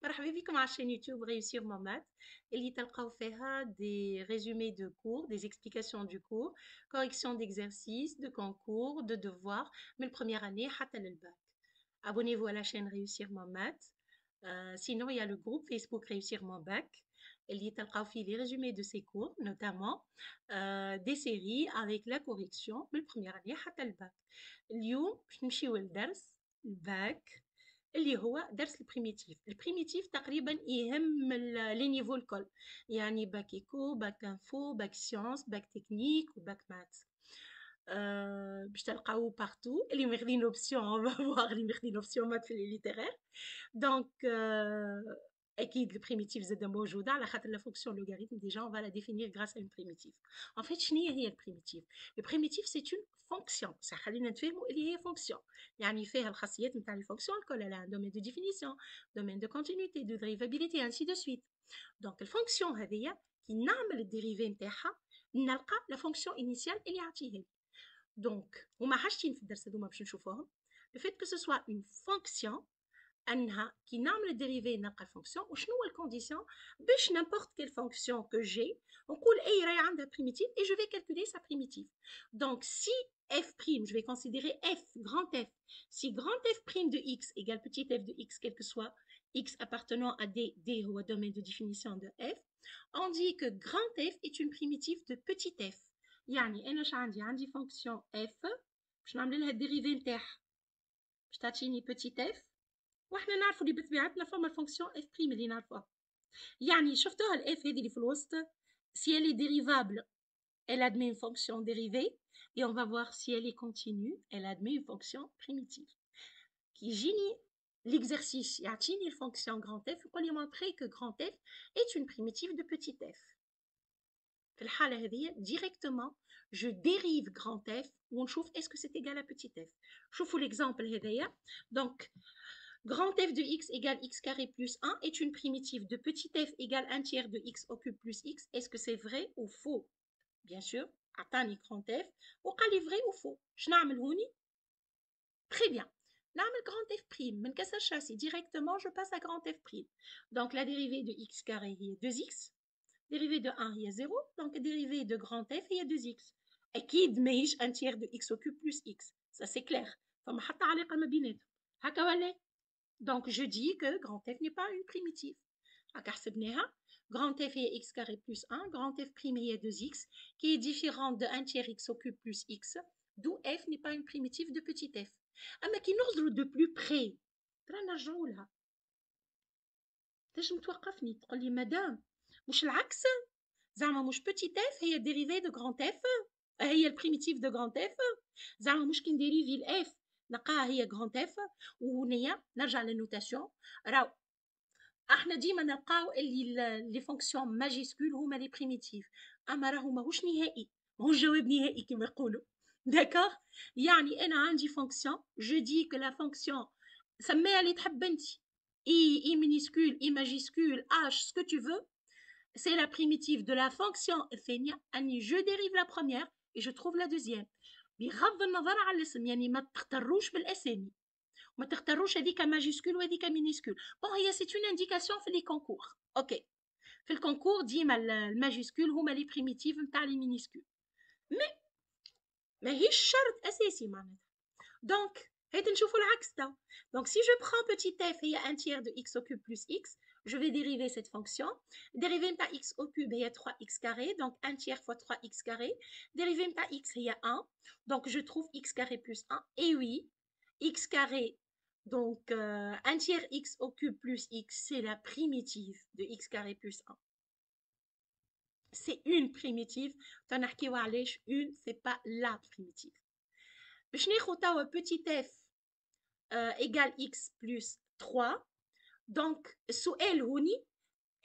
مرحبا بكم على chaîne YouTube Réussir mon maths اللي تلقاو فيها des résumés de cours, des explications du cours, correction d'exercices, de concours, de devoirs من première année حتى للباك. Abonnez-vous à la chaîne Réussir mon maths. Sinon, il y a le groupe Facebook Réussir mon bac. اللي تلقاو فيه les résumés de ces cours, notamment des séries avec la correction من première année حتى الباك. اليوم باش نمشيو للدرس الباك اللي هو درس البريميتيف تقريبا يهم لي نيفو الكل، يعني باك ايكو، باك انفو، باك سيونس، باك تكنيك وباك مات. باش تلقاو بارتو اللي ماخدين اوبسيون اون فوار اللي ماخدين اوبسيون مات في لي ليتيرير. دونك اكيد البريميتيف زاد موجوده على خاطر لا فونكسيون لوغاريتم ديجا اون فا لا ديفينير غراس ا اون بريميتيف. ان فيت شنو هي البريميتيف؟ البريميتيف سي اون فونكسيون، صح خلينا نتفهموا اللي هي فونكسيون، يعني فيها الخاصيات نتاع لي فونكسيون الكل، لها ان دومين دو ديفينيسيون، دومين دو كونتينيتي، دو دريفابيليتي انسي دو سويت. دونك الفونكسيون هذيا كي نعمل الديريفي نتاعها نلقى لا فونكسيون انيسيال اللي يعطيها لي. دونك هما حاجتين في الدرس هذوما باش نشوفوهم. لو فيت كو سو سوا اون فونكسيون انها كي نعمل الديريفي نلقى الفونكسيون، وشنو هو الكونديسيون باش نيمبورت كيل فونكسيون كو جي نقول اي راهي عندها بريميتيف et je vais calculer sa primitive. Donc si f prime, je vais considérer f grand f, si grand f prime de x égale petit f de x, quel que soit x appartenant à d, d ou à domaine de définition de f, on dit que grand f est une primitive de petit f. يعني انا عندي فونكسيون f باش نعمل لها الديريفي نتاعها باش تعطيني petit f، واحنا نعرفوا اللي بطبيعتنا فما الفونكسيون اف بريم اللي نعرفوها. يعني شفتوها الاف هذه اللي في الوسط، si elle est dérivable elle admet une fonction dérivée et on va voir si elle est continue elle admet une fonction primitive. كي يجيني l'exercice يعطيني الفونكسيون grand f يقول لي montrer que grand f est une primitive de petit f. في الحالة هذه directement je dérive grand f ونشوف est-ce que c'est égal à petit f. شوفوا l'exemple هذايا. donc grand f de x égale x carré plus 1 est une primitive de petit f égale 1 tiers de x au cube plus x. Est-ce que c'est vrai ou faux? Bien sûr, عطاني grand f وقال لي vrai ou faux. je نعمل هوني؟ Très bien. نعمل grand f prime من كسر شاسي directement je passe à grand f prime. Donc la dérivée de x carré هي 2x, dérivée de 1 هي 0, donc dérivée de grand f هي 2x. أكيد ماهيش 1 tiers de x au cube plus x. Ça c'est clair. فما حتى علاقة ما بيناتهم. هكا ولا؟ Donc, je dis que grand f n'est pas une primitive. Grand f est x carré plus 1, grand f prime est 2x, qui est différent de 1 tiers x au cube plus x, d'où f n'est pas une primitive de petit f. أما كي نوصلوا de plus près ترى نرجعوا لها. تنجم توقفني تقول لي مدام مش العكس، زعما مش petit f هي dérivée de grand f، هي البريميتيف de grand f، زعما مش كي نديريفي الاف نلقاها هي grand f. وهنيا نرجع للنوتاسيون، راهو احنا ديما نلقاو اللي لي فونكسيون ماجيسكول هما لي بريميتيف، اما راهو ماهوش نهائي، ماهوش جواب نهائي كما يقولوا. داكوغ، يعني انا عندي فونكسيون جو دي كو لا فونكسيون سميها اللي تحب انت، اي مينيسكول اي ماجيسكول اش سكو تو فو، c'est la primitive de la fonction الثانيه اني جو ديريف لا بروميير et je trouve la deuxième. بغض النظر على الاسم، يعني ما تختاروش بالاسامي، ما تختاروش هذيك ماجيسكول وهذيك مينيسكول. بون هي سي اون انديكاسيون في لي كونكور، اوكي. في الكونكور ديما الماجيسكول هما لي بريميتيف نتاع لي مينيسكول، مي ماهيش شرط اساسي معناتها. دونك هيت نشوفوا العكس تو. Donc si je prends petit f هي 1 tiers de x au cube plus x, je vais dériver cette fonction. Dérivée de x au cube هي 3x carré, donc 1 tiers fois 3x carré. Dérivée de x هي 1, donc je trouve x carré plus 1. Et oui, x carré, donc 1 tiers x au cube plus x, c'est la primitive de x carré plus 1. C'est une primitive. Une, c'est pas la primitive. باش ناخد توا petit f égale x plus 3. Donc, السؤال هوني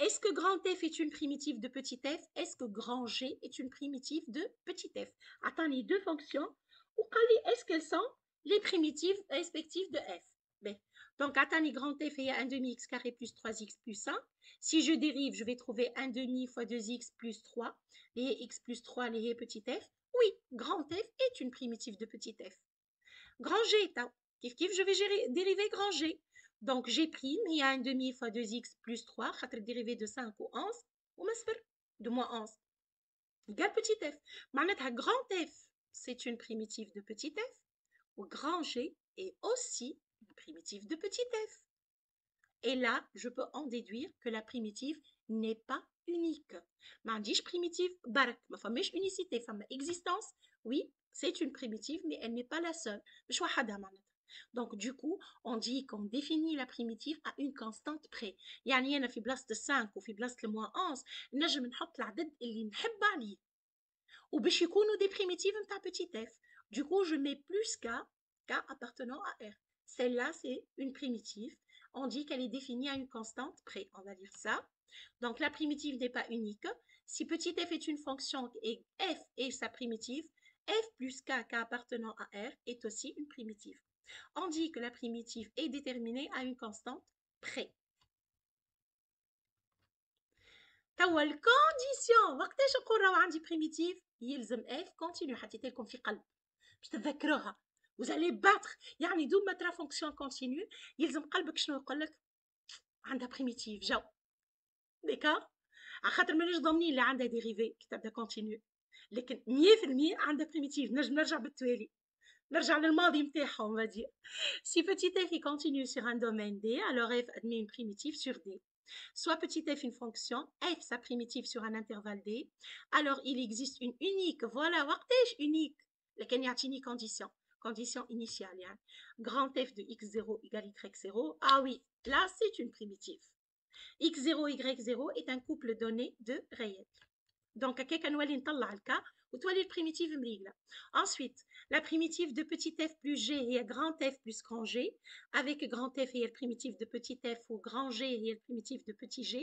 est-ce que grand f est une primitive de petit f? Est-ce que grand g est une primitive de petit f? عطاني deux fonctions وقال لي est-ce qu'elles sont les primitives respectives de f. Ben, donc عطاني grand f هي 1 demi x carré plus 3x plus 1. Si je dérive, je vais trouver 1 demi fois 2x plus 3, et x plus 3 les petit f. Oui, grand f est une primitive de petit f. Grand G, كيف je vais dériver grand G. Donc, G', il y a 1 demi fois 2x plus 3, خاطر dérivé de 5 ou 11, ou de moins 11, égale petit f. معناتها grand f, c'est une primitive de petit f, ou grand G est aussi une primitive de petit f. Et là, je peux en déduire que la primitive n'est pas unique. Ma dis primitive, bark, ma famille unicité, femme existence, oui, c'est une primitive, mais elle n'est pas la seule. Donc, du coup, on dit qu'on définit la primitive à une constante près. يعني أنا في بلاصة 5 وفي بلاصة moins 11 نجم نحط العدد اللي نحب عليه. وباش يكونوا des primitives نتاع petit f. Du coup, je mets plus k appartenant à R. Celle-là, c'est une primitive. On dit qu'elle est définie à une constante près. On va dire ça. Donc, la primitive n'est pas unique. Si petit f est une fonction et f est sa primitive, f plus k appartenant à R est aussi une primitive. On dit que la primitive est déterminée à une constante près. توا الكونديسيون وقتاش نقول راهو عندي بريميتيف يلزم اف كونتينيو حطيت لكم في قلب باش تتذكروها وزالي باتر يعني دوب ما ترا فونكسيون كونتينيو يلزم قلبك شنو يقول لك عندها بريميتيف جو ديكا على خاطر مانيش ضامنين اللي عندها ديريفي كي تبدا كونتينيو لكن 100% عندها بريميتيف نجم نرجع بالتوالي نرجع للماضي نتاعها on va dire si petit f continue sur un domaine D alors f admet une primitive sur D. Soit petit f une fonction, f sa primitive sur un intervalle D, alors il existe une unique, voilà, وقتاش unique, لكن يعطيني condition initiale, يعني. Grand f de x0 égale y0, ah oui, là c'est une primitive. x0, y0 est un couple donné de réels. Donc, هكاك نولي نطلع الكا وتولي البريميتيف مريقله. Ensuite, la primitive de petit f plus g est grand f plus grand g. Avec grand f est le primitive de petit f ou grand g est le primitive de petit g.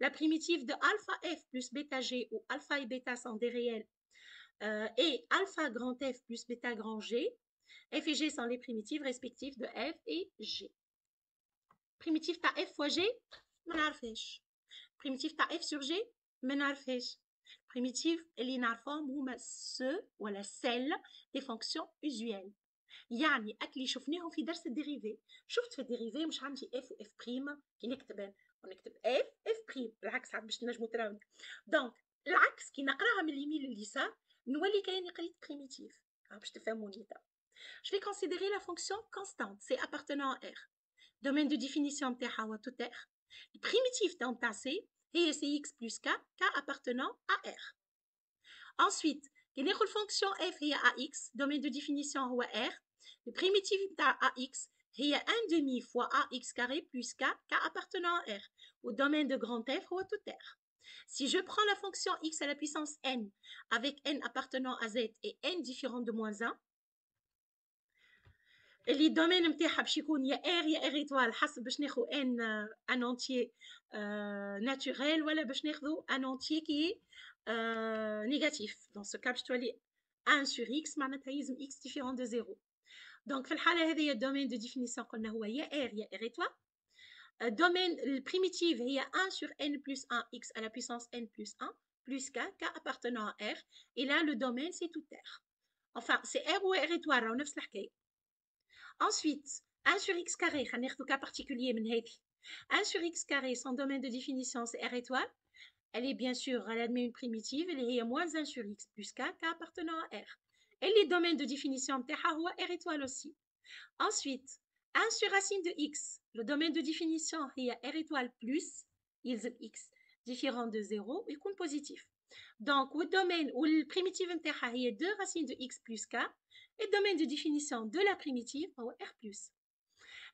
La primitive de alpha f plus bêta g où alpha et bêta sont des réels et alpha grand f plus bêta grand g. F et g sont les primitives respectives de f et g. Primitive ta f fois g, ما نعرفهاش. Primitive ta f sur g, ما نعرفهاش. Primitive اللي نعرفهم هما ولا celle des fonctions usuelles. يعني اللي شفناهم في درس الديريفي. شفت في الديريفي مش عندي اف واف بريم كي نكتب ونكتب اف بريم بالعكس عاد باش تنجموا تراوني. دونك العكس كي نقراها من اليمين لليسار نولي كاني قريت بريميتيف. باش تفهموني تا. Je vais considérer la fonction constante, c'est appartenant à R. Domaine de définition نتاعها هو tout R. Primitive نتاع C هي cx plus k appartenant à R. Ensuite, كي ناخذ fonction f هي ax, domaine de définition هو R. Le primitive نتاع ax هي 1 demi fois ax carré plus k appartenant à R. Au domaine de grand F هو tout R. Si je prends la fonction x à la puissance n avec n appartenant à z et n différent de moins 1, اللي الدومين نتاعها باش يكون يا ار يا ار ايتوال حسب باش ناخذ ان انتيي ناتوريل ولا باش ناخذ ان انتيي كي نيجاتيف. دون سو كا باش تولي 1 sur x معناتها يلزم x ديفيرون دو زيرو. دونك في الحاله هذه الدومين دو ديفينيسيون قلنا هو يا ار يا ار ايتوال. الدومين البريميتيف هي 1 sur n plus 1 x à la puissance n plus 1 plus k appartenant à r. Et là le domaine c'est tout r. Enfin c'est r ou r étoile راهو نفس الحكايه. Ensuite, 1 sur x carré, un cas particulier, 1 sur x carré, son domaine de définition, c'est R étoile. Elle est bien sûr, elle admet une primitive, elle est moins 1 sur x plus k, k appartenant à R. Et les domaines de définition, R étoile aussi. Ensuite, 1 sur racine de x, le domaine de définition, il y a R étoile plus, il x différent de 0, il compte positif. Donc, le domaine où le primitive il y a 2 racines de x plus k, et le domaine de définition de la primitive, R plus.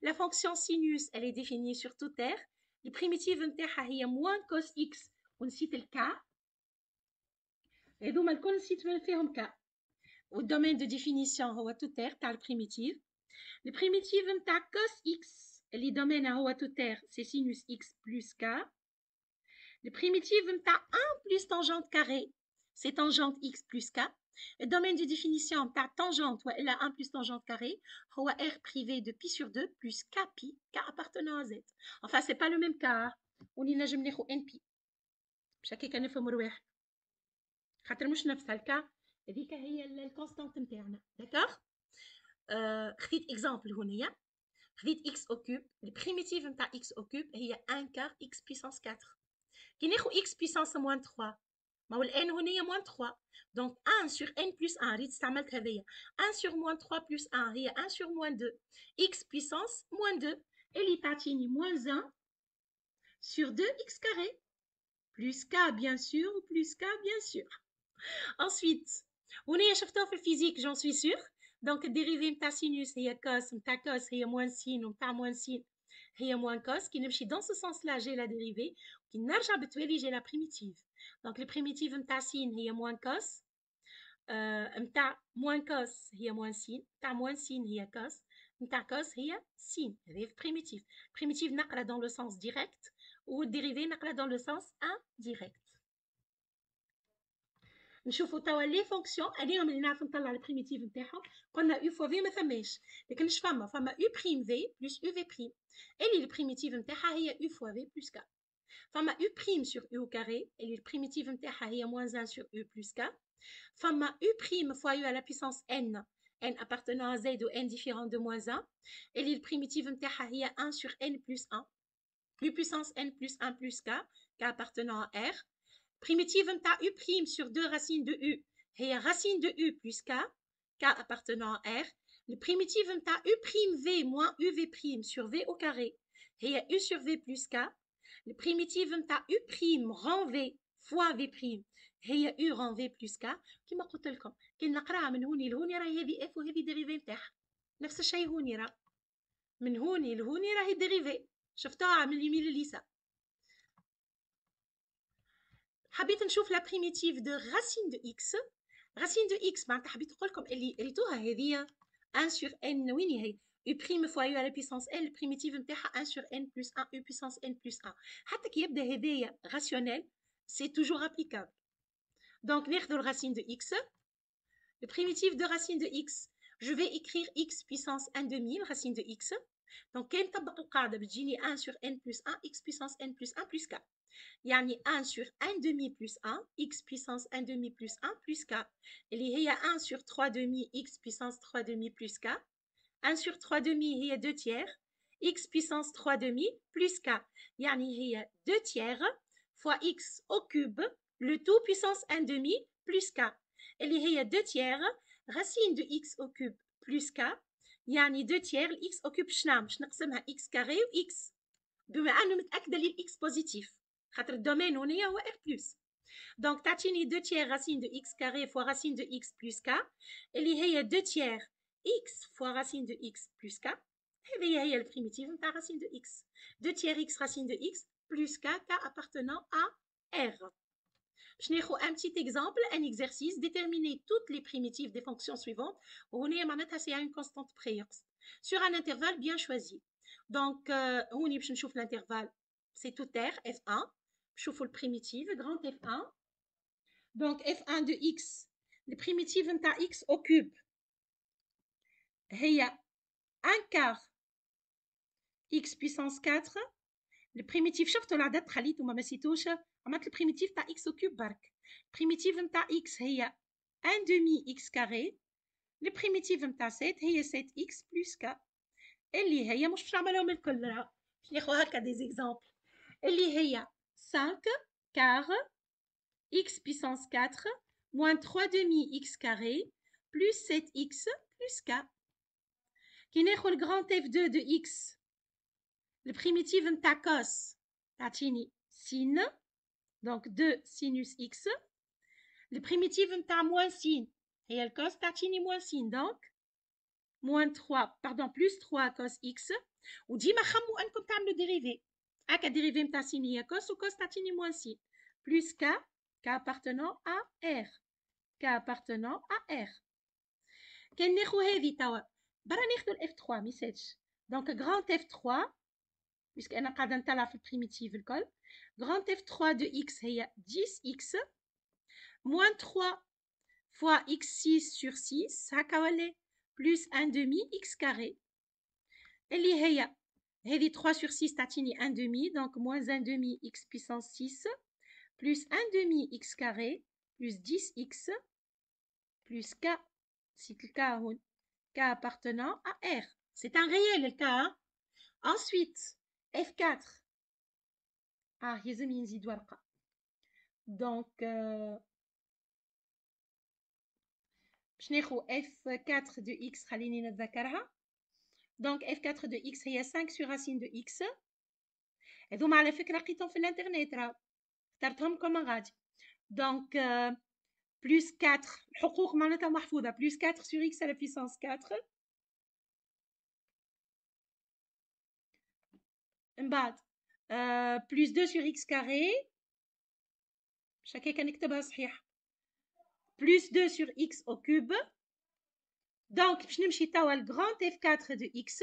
La fonction sinus, elle est définie sur tout R. Le primitive il y a moins cos x, on cite le k. Et donc, on cite le k. Au domaine de définition, tout R, tu as le primitive. Le primitive cos x, le domaine tout R, c'est sinus x plus k. Le primitive 1 plus tangente carré, c'est tangente x plus k. Le domaine de définition ta tangente, elle a 1 plus tangente carré, R privé de pi sur 2 plus k pi, k appartenant à z. Enfin, c'est pas le même cas. On y نجم ناخذ n pi. باش هكاك نفهموا رواحنا. خاطر مش نفس الكا هذيك هي الكونستانت نتاعنا. داكوغ؟ خديت اكزامبل هنايا. خديت x au cube. البريميتيف نتاع x au cube هي 1 quart x puissance 4. كي ناخذ x puissance moins 3 ما هو الان هنا moins 3 donc 1 sur n plus 1 ريت استعملت هذيا 1 sur moins 3 plus 1 هي 1 sur moins 2 x puissance moins 2 اللي تعطيني moins 1 sur 2 x carré plus k bien sûr ou plus k bien sûr. Ensuite هنا شفتوها في الفيزيك j'en suis sûr. donc الديريفي نتاع سينوس هي كوس نتاع كوس هي موان سين ونتاع موان سين هي موان كوس. كي نمشي dans ce sens là j'ai la dérivée. كي نرجع بالتوالي j'ai la primitive. donc البريميتيف نتاع سين هي موان كوس نتاع موان كوس هي موان سين نتاع موان سين هي كوس نتاع كوس هي سين. هذه البريميتيف. البريميتيف نقرا dans le sens direct والديريفي نقرا dans le sens indirect. نشوفوا توا لي فونكسيون عليهم اللي نعرف نطلع البريميتيف نتاعهم. قلنا يو فوا في ما ثماش لكن اش فما يو بريم في بلس يو في بريم اللي البريميتيف نتاعها هي يو فوا في بلس كا. فما يو بريم سور يو كاري اللي البريميتيف نتاعها هي موان 1 سور يو بلس كا. فما يو بريم فوا يو على بيسانس ان n appartenant à z ou n différent de moins 1 اللي البريميتيف نتاعها هي 1 sur n plus 1 u puissance n plus 1 plus k k appartenant à r. Primitive نتاع u prime sur 2 racines de u هي racine de u plus k k appartenant à r. Le primitive نتاع u prime v moins uv prime sur v au carré هي u sur v plus k. Le primitive نتاع u prime rang v fois v prime هي u rang v plus k. كما قلت لكم كي نقراها من هوني لهوني راهي هذه f وهذه ديريفي نتاعها نفس الشيء. هوني راه من هوني لهوني راهي ديريفي شفتوها من اليمين لليسار. حبيت نشوف لا بريميتيف دو راسين دو اكس. راسين دو اكس معناتها حبيت نقول لكم اللي ريتوها هذه 1 sur n وين هي u prime fois u à la puissance n البريميتيف نتاعها 1 sur n plus 1 u puissance n plus 1. حتى كي يبدا هذايا راسيونيل سي توجور ابليكابل. دونك ناخذ الراسين دو اكس. Le primitif de racine de x je vais écrire x puissance 1 demi racine de x. donc كي نطبق القاعده بتجيني 1 sur n plus 1 x puissance n plus 1 plus k يعني 1 sur 1 demi plus 1 x puissance 1 demi plus 1 plus k اللي هي 1 sur 3 demi x puissance 3 demi plus k. 1 sur 3 demi هي 2 tiers x puissance 3 demi plus k يعني هي 2 tiers fois x au cube le tout puissance 1 demi plus k اللي هي 2 tiers racine de x au cube plus k يعني 2 tiers x au cube باش نقسمها x carré و x بما انه متاكده لي الاكس بوزيتيف خاطر الدومين هنا هو r بلس. دونك تعطيني 2 tiers racine de x carré fois racine de x plus k اللي هي 2 tiers x fois racine de x plus k. هذه هي البريميتيف نتاع racine de x 2 tiers x racine de x plus k k appartenant à r. باش ناخذ un petit exemple un exercice déterminer toutes les primitives des fonctions suivantes وهنا معناتها c'est une constante près sur un intervalle bien choisi. Donc هوني باش نشوف l'intervalle c'est tout r f1 نشوفوا البريميتيف grand f1. donc f1 de x البريميتيف نتاع x au cube هي 1 quart x puissance 4. البريميتيف شفتوا العدد خليته ما مسيتوش عملت البريميتيف تاع x au cube برك. البريميتيف نتاع x هي 1 demi x carré. البريميتيف نتاع 7 هي 7x plus k اللي هي مش باش نعملهم الكل راه باش ناخذ هكا دي زيكزامبل اللي هي 5 quart x puissance 4 moins 3 demi x carré plus 7x plus k. كي ناخذ الجراند f2 de x البريميتيف نتاع cos تعطيني sin donc 2 sinus x. البريميتيف نتاع moins sin هي الكوس تعطيني moins sin donc moins 3 pardon plus 3 cos x. وديما خموا انكم تعملوا ديريفي هكا ديريفي نتاع sin هي cos وcos تعطيني moins sin plus k k appartenant à r k appartenant à r. كان ناخذ هذه توا برا ناخذ الاف 3 ميساتش دونك grand f3 puisque انا قاعده نطلع في البريميتيف الكل grand f3 de x هي 10x moins 3 fois x6 sur 6 هكا ولا plus 1 demi x carré اللي هي هذه 3 sur 6 تعطيني 1 demi donc moins 1 demi x puissance 6 plus 1 demi x carré plus 10x plus k c'est le k هون k appartenant à r c'est un réel le k hein? Ensuite, F4. يلزم نزيد ورقة. Donc, باش ناخو F4 de X خليني نتذكرها. Donc, F4 de X هي 5 sur racine de X. هذوما على فكرة لقيتهم في الانترنت راه اخترتهم كما غادي. Donc, plus 4 الحقوق معناتها محفوظة. Plus 4 sur X à la puissance 4. من بعد plus 2 sur X carré. باش هكاك نكتبها صحيح. Plus 2 sur X au cube. Donc, باش نمشي توا ل grand F4 de X.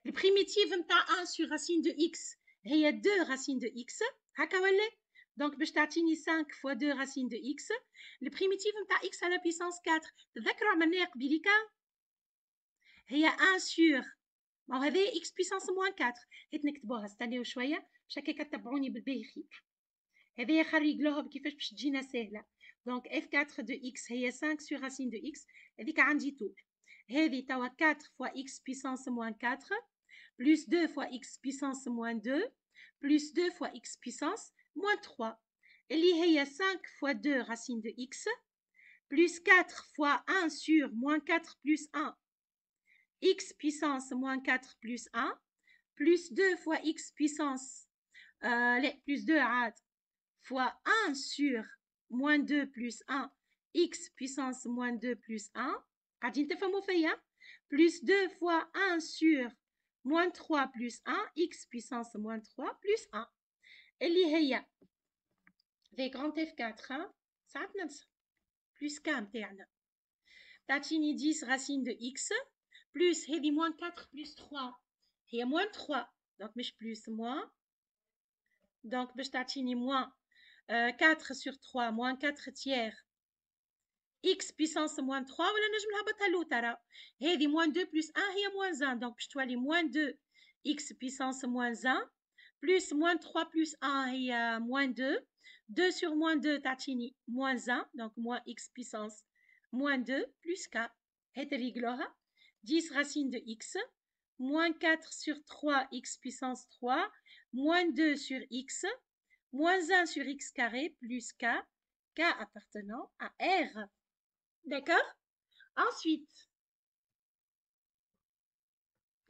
Le primitif نتاع 1 sur racine de X هي 2 racine de X. هكا ولا؟ Donc, باش تعطيني 5 fois 2 racine de X. Le primitif نتاع X à la puissance 4. تذكروا عملناها قبيليكا؟ هي 1 sur. ما هو هذا X puissance moins 4. هيت نكتبوها استناو شوية باش هكاك تتبعوني بالباهي خير. هذايا خريج لهم كيفاش باش تجينا سهلة. Donc, F4 de X هي 5 sur racine de X. هذيك عندي طول. هذه توا 4 fois X puissance moins 4. Plus 2 fois X puissance moins 2. Plus 2 fois X puissance moins 3. اللي هي 5 fois 2 racine de X. Plus 4 fois 1 sur moins 4 plus 1. X puissance moins 4 plus 1. Plus 2 fois X puissance. Plus 2 عاد. Fois 1 sur moins 2 plus 1, x puissance moins 2 plus 1, قاعدين تفهموا فيا؟ Plus 2 fois 1 sur moins 3 plus 1, x puissance moins 3 plus 1. اللي هي في grand F4 ساعات ننسى plus k متاعنا تعطيني 10 racine de x plus هذه moins 4 plus 3 هي moins 3 donc مش plus moins donc باش تعطيني moins 4 sur 3 moins 4 tiers x puissance moins 3 ولا نجم نهبطها له ترى هذه moins 2 plus 1 هي moins 1 donc باش تولي moins 2 x puissance moins 1 plus moins 3 plus 1 هي moins 2 2 sur moins 2 تعطيني moins 1 donc moins x puissance moins 2 plus k هات ريقلوها 10 racine de x moins 4 sur 3 x puissance 3 moins 2 sur x moins 1 sur x carré plus k, k appartenant à R. D'accord? Ensuite,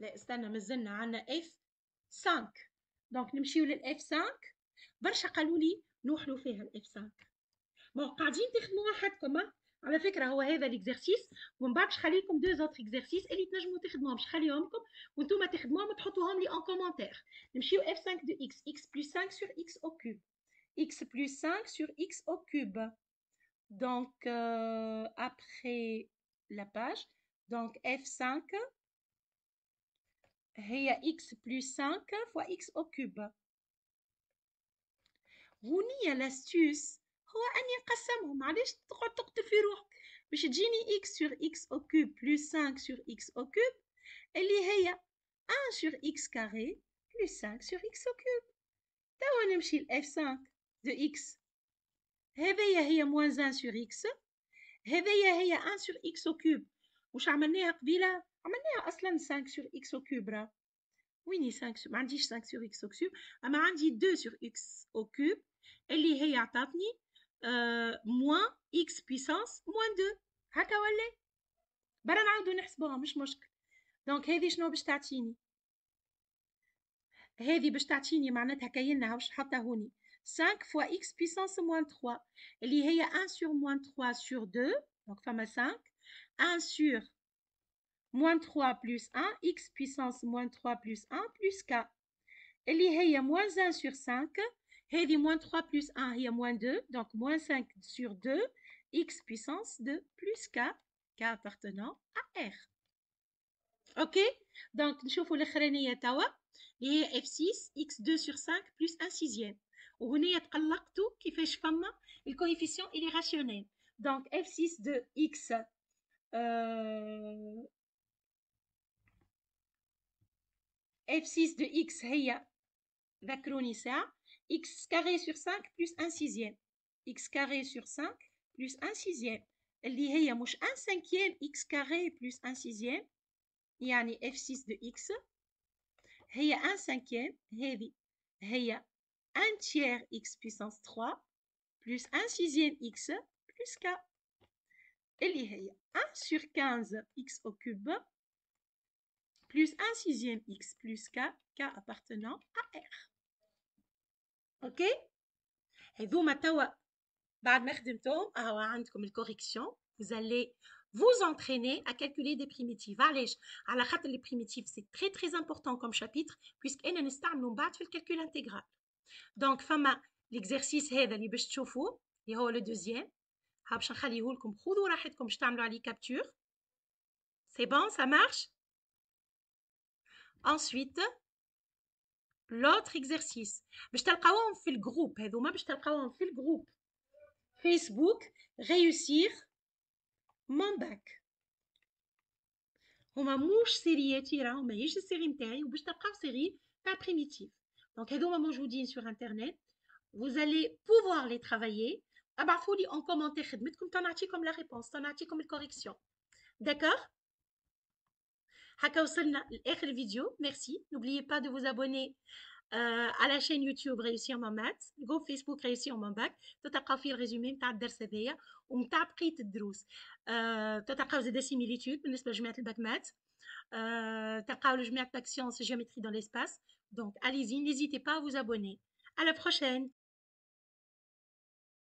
استنى مازلنا عندنا F5. Donc نمشيو لل F5. برشا قالوا لي نوحلوا فيها ال F5. ما قاعدين تخدموا وحدكم على فكرة هو هذا الاكزرسيس ومن بعد باش نخلي لكم 2 autres exercices اللي تنجموا تخدموهم باش نخليهم لكم وانتم تخدموهم وتحطوهم لي en commentaire. نمشيو F5 de x, x plus 5 sur x au cube. X plus 5 sur x au cube. Donc, après la page, donc F5, هي x plus 5 fois x au cube. هونية l'astuce هو أن يقسمهم معليش تقعد تقتل في روحك باش تجيني x sur x au cube plus 5 sur x au cube اللي هي 1 sur x carré plus 5 sur x au cube. توا نمشي ل F5 de x هذيا هي moins 1 sur x هذيا هي 1 sur x au cube. واش عملناها قبيله؟ عملناها اصلا 5 sur x au cube راه ويني 5 ما عنديش 5 sur x au cube اما عندي 2 sur x au cube اللي هي عطاتني moins x puissance moins 2 هكا ولا برا نعاودو نحسبوها مش مشكل. دونك هذه شنو باش تعطيني؟ هذه باش تعطيني معناتها كاينها واش نحطها هوني 5 fois x puissance moins 3 اللي هي 1 sur moins 3 sur 2 donc فما 5 1 sur moins 3 plus 1 x puissance moins 3 plus 1 plus k اللي هي moins 1 sur 5 هذه moins 3 plus 1 هي moins 2 donc moins 5 sur 2 x puissance 2 plus k k appartenant à R. Ok donc نشوفوا الاخرانيه توا اللي هي f6 x2 sur 5 plus 1 sixième. وهنا تقلقتوا كيفاش فما الكويفيسيون اللي راشيونيل. دونك f6 de x f6 de x هي ذكروني ساعة x carré sur 5 plus 1 sixième x carré sur 5 plus 1 sixième اللي هي مش 1 cinquième x carré plus 1 sixième يعني f6 de x هي 1 cinquième هذه هي 1 tiers x puissance 3 plus 1 sixième x plus k اللي هي 1 sur 15 x au cube plus 1 sixième x plus k appartenant à R. Ok. هذوما توا بعد ما خدمتهم اهو عندكم الكوريكسيون. Vous allez vous entraîner à calculer des primitives. علاش؟ على خاطر les primitives c'est très très important comme chapitre puisque انا نستعملوا من بعد في الكالكول انتجرال. دونك فما l'exercice هذا اللي باش تشوفوه اللي هو لو دوزيام ها باش نخليه لكم خذوا راحتكم باش تعملوا عليه كابتور. C'est bon, ça marche? Ensuite l'autre exercice باش تلقاوهم في الجروب هذوما باش تلقاوهم في الجروب فيسبوك réussir mon bac. هما موش سيرياتي راهو ماهيش السيري نتاعي وباش تلقاو سيري تاع بريميتيف. دونك هذوما موجودين sur internet. Vous allez pouvoir les travailler. ابعثوا لي en commentaire خدمتكم تنعطيكم la réponse تنعطيكم الكوريكسيون. D'accord? هكا وصلنا لاخر الفيديو. ميرسي. N'oubliez pas de vous abonner à la chaîne YouTube réussir mon maths, جروب فيسبوك réussir mon bac. تلقاو فيه الريزومي نتاع الدرس هذايا ومتاع بقيه الدروس. تلقاو زاده سيميليتود بالنسبه لجماعه الباك مات. تلقاو لجماعه باك سيونس géométrie dans l'espace. Donc allez-y, n'hésitez pas à vous abonner. À la prochaine.